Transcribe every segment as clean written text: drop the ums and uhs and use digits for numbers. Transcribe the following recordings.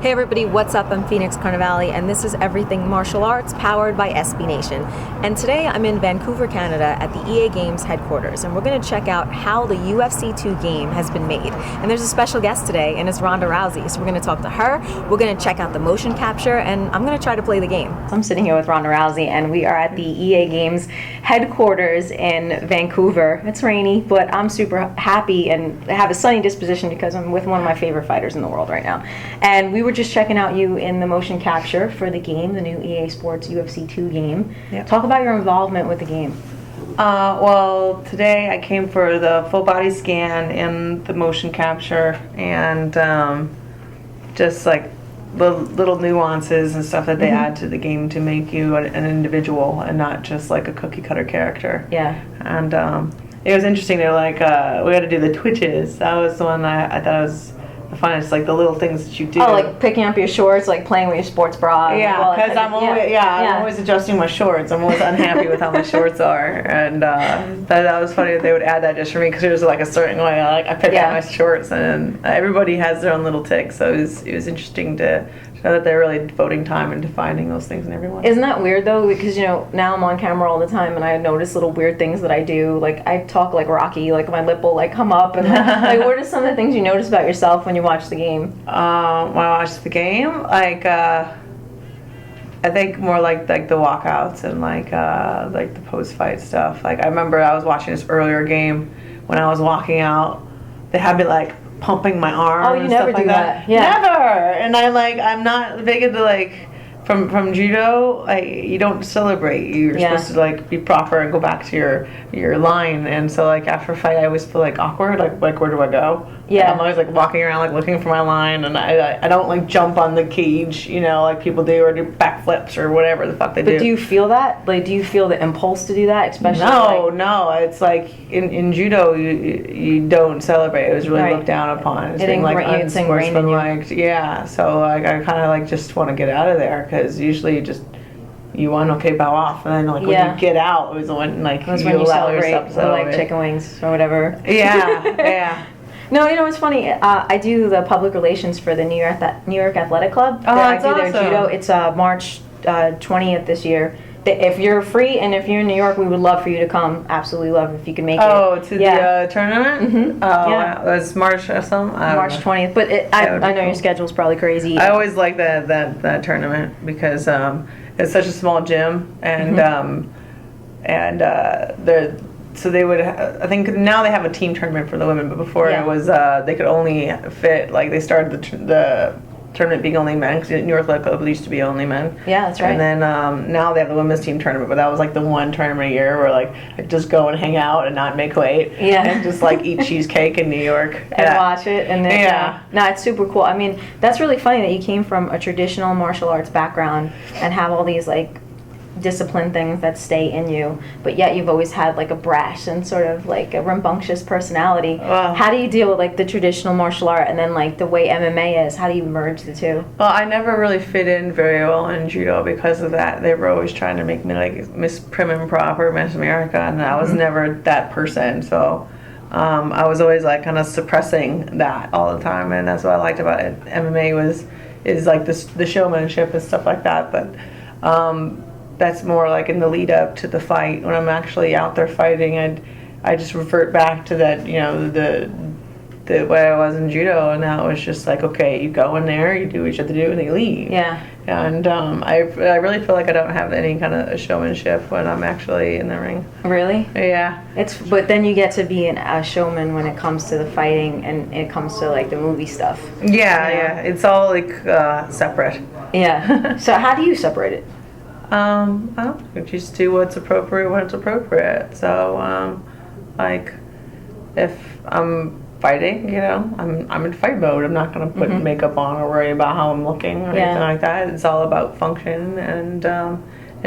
Hey everybody, what's up? I'm Phoenix Carnivale, and this is Everything Martial Arts powered by SB Nation. And today I'm in Vancouver, Canada at the EA Games headquarters, and we're going to check out how the UFC 2 game has been made. And there's a special guest today, and it's Ronda Rousey. So we're going to talk to her, we're going to check out the motion capture, and I'm going to try to play the game. So I'm sitting here with Ronda Rousey, and we are at the EA Games headquarters in Vancouver. It's rainy, but I'm super happy and have a sunny disposition because I'm with one of my favorite fighters in the world right now. And we were just checking out you in the motion capture for the game, the new EA Sports UFC 2 game. Yep. Talk about your involvement with the game. Well, today I came for the full body scan and the motion capture, and just like the little nuances and stuff that they add to the game to make you an individual and not just like a cookie cutter character. Yeah. And it was interesting. They're like, we had to do the twitches. That was the one I thought was the funnest, like the little things that you do. Oh, like picking up your shorts, like playing with your sports bra. Yeah, because I'm always adjusting my shorts. I'm always unhappy with how my shorts are, and that was funny that they would add that just for me because it was like a certain way. I pick out my shorts, and everybody has their own little tick. So it was interesting to show that they're really devoting time into finding those things in everyone. Isn't that weird though? Because now I'm on camera all the time, and I notice little weird things that I do. Like I talk like Rocky, like my lip will like come up, and like what are some of the things you notice about yourself when you watch the game? When I watch the game, like I think more like the walkouts and like the post fight stuff. Like I remember I was watching this earlier game when I was walking out, they had me like pumping my arm. Oh, you never do that. Yeah. Never. And I'm not big into like from judo. You don't celebrate. You're supposed to like be proper and go back to your line. And so like after a fight, I always feel like awkward. Like where do I go? Yeah. And I'm always like walking around like looking for my line, and I don't like jump on the cage, like people do, or do backflips or whatever the fuck they do. But do you feel that? Like, do you feel the impulse to do that? Especially no. It's like in judo, you don't celebrate. It was really looked down upon. It's being like unsportsmanlike. Yeah. So like I kind of like just want to get out of there because usually you want bow off, and then like when you get out, it was when like when you you allow celebrate, yourself to like chicken wings or whatever. Yeah. No, it's funny. I do the public relations for the New York Athletic Club. Oh, I do awesome. their judo. It's March 20th this year. If you're free and if you're in New York, we would love for you to come. Absolutely love if you can make it. Oh, to the tournament? Mm-hmm. Oh, wow. That's March or something? March 20th. But I know your schedule's probably crazy. I always like that tournament because it's such a small gym, and so they would. I think now they have a team tournament for the women, but before it was they could only fit they started the tournament being only men because New York Athletic Club used to be only men. Yeah, that's right. And then now they have the women's team tournament, but that was like the one tournament a year where I just go and hang out and not make weight. Yeah. And just eat cheesecake in New York and watch it, and then no, it's super cool. I mean, that's really funny that you came from a traditional martial arts background and have all these discipline things that stay in you, but yet you've always had a brash and sort of a rambunctious personality. How do you deal with the traditional martial art and then the way MMA is? How do you merge the two? Well, I never really fit in very well in judo because of that. They were always trying to make me Miss Prim and Proper, Miss America, and I was never that person. So I was always kind of suppressing that all the time, and that's what I liked about it. MMA is the showmanship and stuff like that, but that's more in the lead up to the fight. When I'm actually out there fighting, I just revert back to that, the way I was in judo, and now it's just okay, you go in there, you do what you have to do, and you leave. Yeah. And I really feel like I don't have any kind of showmanship when I'm actually in the ring. Really? Yeah. But then you get to be a showman when it comes to the fighting and it comes to the movie stuff. Yeah. It's all separate. Yeah. So how do you separate it? I don't know, just do what's appropriate when it's appropriate. So, if I'm fighting, I'm in fight mode. I'm not going to put makeup on or worry about how I'm looking or anything like that. It's all about function, and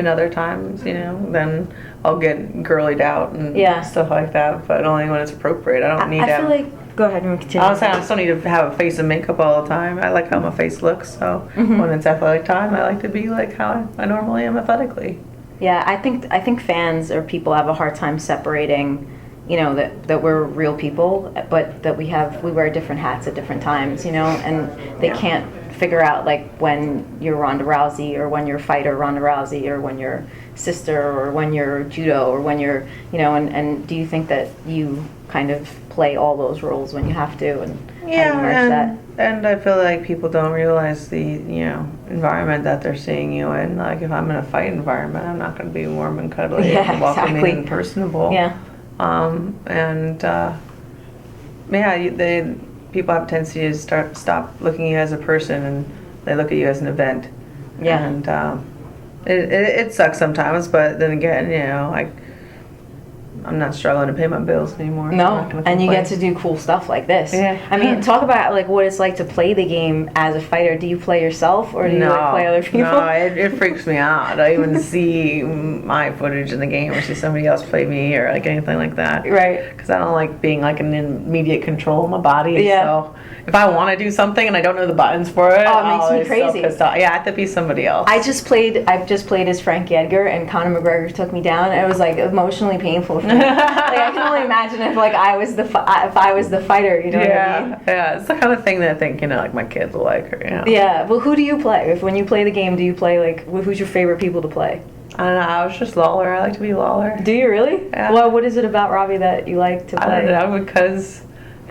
other times, then I'll get girlied out and stuff like that, but only when it's appropriate. I don't need to. I feel go ahead and continue. I was saying I still need to have a face and makeup all the time. I like how my face looks, so when it's athletic time, I like to be how I normally am athletically. Yeah, I think fans or people have a hard time separating, that we're real people, but that we wear different hats at different times, and they can't figure out like when you're Ronda Rousey, or when you're fighter Ronda Rousey, or when you're sister, or when you're judo, or when you're, and do you think that you kind of play all those roles when you have to, and how do you merge that? And I feel like people don't realize the environment that they're seeing you in. Like if I'm in a fight environment, I'm not going to be warm and cuddly and welcoming and personable. People have a tendency to stop looking at you as a person, and they look at you as an event. And it sucks sometimes, but then again, like I'm not struggling to pay my bills anymore. No, and you get to do cool stuff like this. I mean, talk about like what it's like to play the game as a fighter. Do you play yourself, or do you like play other people? No, it freaks me out. I even see my footage in the game, or see somebody else play me, or like anything like that. Right. Because I don't like being like in immediate control of my body. So if I want to do something and I don't know the buttons for it, it makes me crazy. So pissed off. I have to be somebody else. I've just played as Frankie Edgar, and Conor McGregor took me down, and it was like emotionally painful for me. Like I can only imagine if like I was the fighter, you know what I mean? Yeah, it's the kind of thing that I think like my kids will like. Yeah, well, who do you play? When you play the game, do you play like who's your favorite people to play? I don't know. I was just Lawler. I like to be Lawler. Do you really? Yeah. Well, what is it about Robbie that you like to play? I don't know, because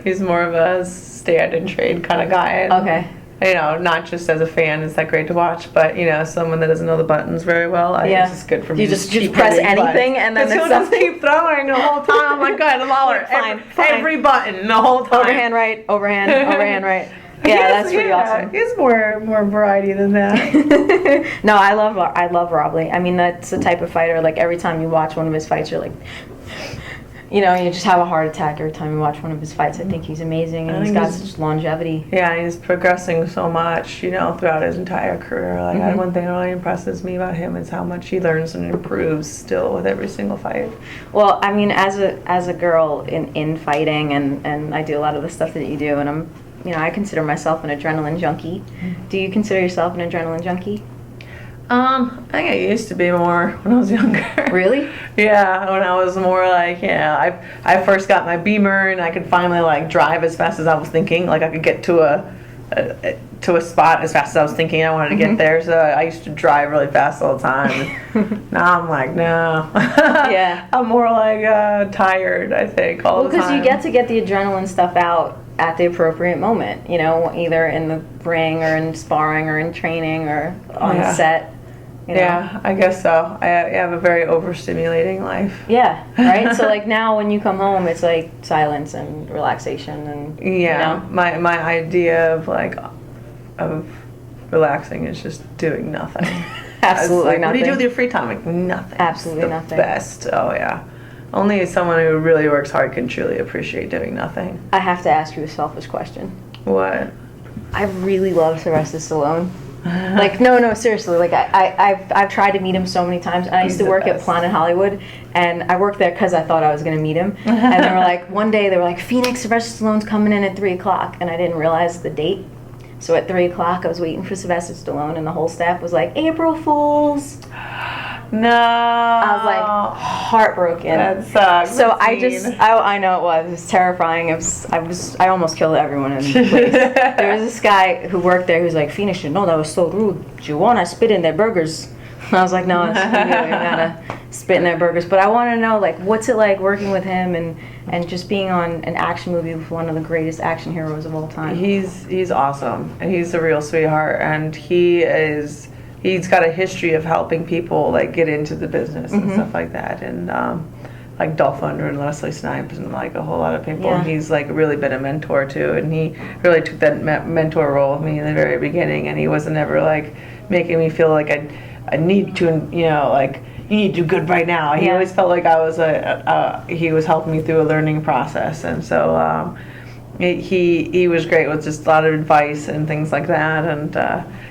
he's more of a stand and trade kind of guy. And, okay. Not just as a fan, is that great to watch, but someone that doesn't know the buttons very well. It's just good for me. You just press anything, and then he'll just keep throwing the whole time. I'm like, good, Lawler. Fine. Every button the whole time. Overhand right, overhand right. Yeah, that's pretty awesome. He has more variety than that. No, I love Robbie. I mean, that's the type of fighter. Like every time you watch one of his fights, you're like, you just have a heart attack every time you watch one of his fights. I think he's amazing, and he's got such longevity. Yeah, he's progressing so much, throughout his entire career. Like one thing that really impresses me about him is how much he learns and improves still with every single fight. Well, I mean, as a girl in fighting, and I do a lot of the stuff that you do, and I'm, I consider myself an adrenaline junkie. Do you consider yourself an adrenaline junkie? I think I used to be more when I was younger. Really? Yeah, when I was more like, I first got my Beamer, and I could finally like drive as fast as I was thinking. Like I could get to a spot as fast as I was thinking I wanted to get there. So I used to drive really fast all the time. Now I'm like, no. Yeah. I'm more like tired, I think, all the time. Well, because you get the adrenaline stuff out at the appropriate moment, either in the ring, or in sparring, or in training, or on set. Yeah, I guess so. I have a very overstimulating life. Yeah, right? So like now when you come home, it's like silence and relaxation, and my idea of relaxing is just doing nothing. Absolutely nothing. What do you do with your free time? Like nothing. Absolutely nothing. Best. Oh yeah. Only someone who really works hard can truly appreciate doing nothing. I have to ask you a selfish question. What? I really love Sylvester Stallone. Like no, seriously. Like I've tried to meet him so many times, and I used to work at Planet Hollywood, and I worked there because I thought I was going to meet him. And they were like, one day they were like, Phoenix, Sylvester Stallone's coming in at 3:00, and I didn't realize the date. So at 3:00, I was waiting for Sylvester Stallone, and the whole staff was like, April Fools. No. I was like heartbroken. That sucks. So I know it was terrifying. I almost killed everyone in the place. There was this guy who worked there who's like, Phoenix, that was so rude. Do you want to spit in their burgers? And I was like, no, it's really not to spit in their burgers. But I want to know, like, what's it like working with him, and just being on an action movie with one of the greatest action heroes of all time. He's awesome. He's a real sweetheart, and he's got a history of helping people like get into the business and stuff like that, and like Dolph Lundgren and Leslie Snipes and like a whole lot of people. Yeah. He's like really been a mentor too, and he really took that mentor role with me in the very beginning, and he wasn't ever like making me feel like I need to, like you need to do good right now. He always felt like I was he was helping me through a learning process, and so he was great with just a lot of advice and things like that, and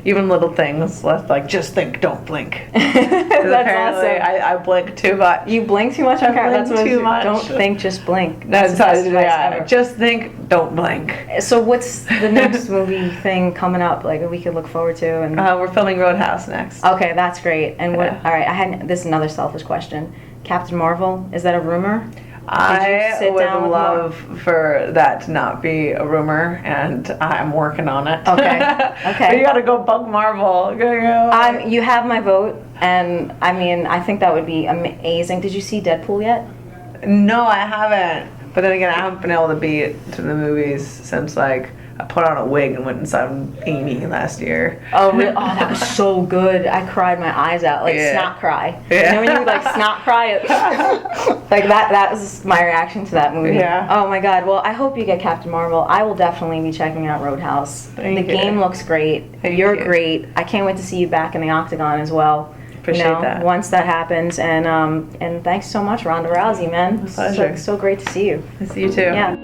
even little things like just think, don't blink. That's awesome. I blink too much. You blink too much on camera. That's too much. Don't think, just blink. That's how I do it. Just think, don't blink. So what's the next movie thing coming up? Like we could look forward to? And we're filming Roadhouse next. Okay, that's great. And what? All right, this is another selfish question. Captain Marvel, is that a rumor? I sit would down with love for that to not be a rumor, and I'm working on it. Okay. Okay. But you gotta go bug Marvel. You gotta go. You have my vote, and I mean, I think that would be amazing. Did you see Deadpool yet? No, I haven't. But then again, I haven't been able to be to the movies since like I put on a wig and went and saw Amy last year. Oh, really? Oh, that was so good. I cried my eyes out, like snot cry. Yeah. You know when you like snot cry? Like that was my reaction to that movie. Yeah. Oh my God. Well, I hope you get Captain Marvel. I will definitely be checking out Roadhouse. Thank the you. game looks great. You're you. great. I can't wait to see you back in the octagon as well. Appreciate that. Once that happens, and thanks so much, Ronda Rousey, man. Pleasure. So great to see you. I see you too. Yeah.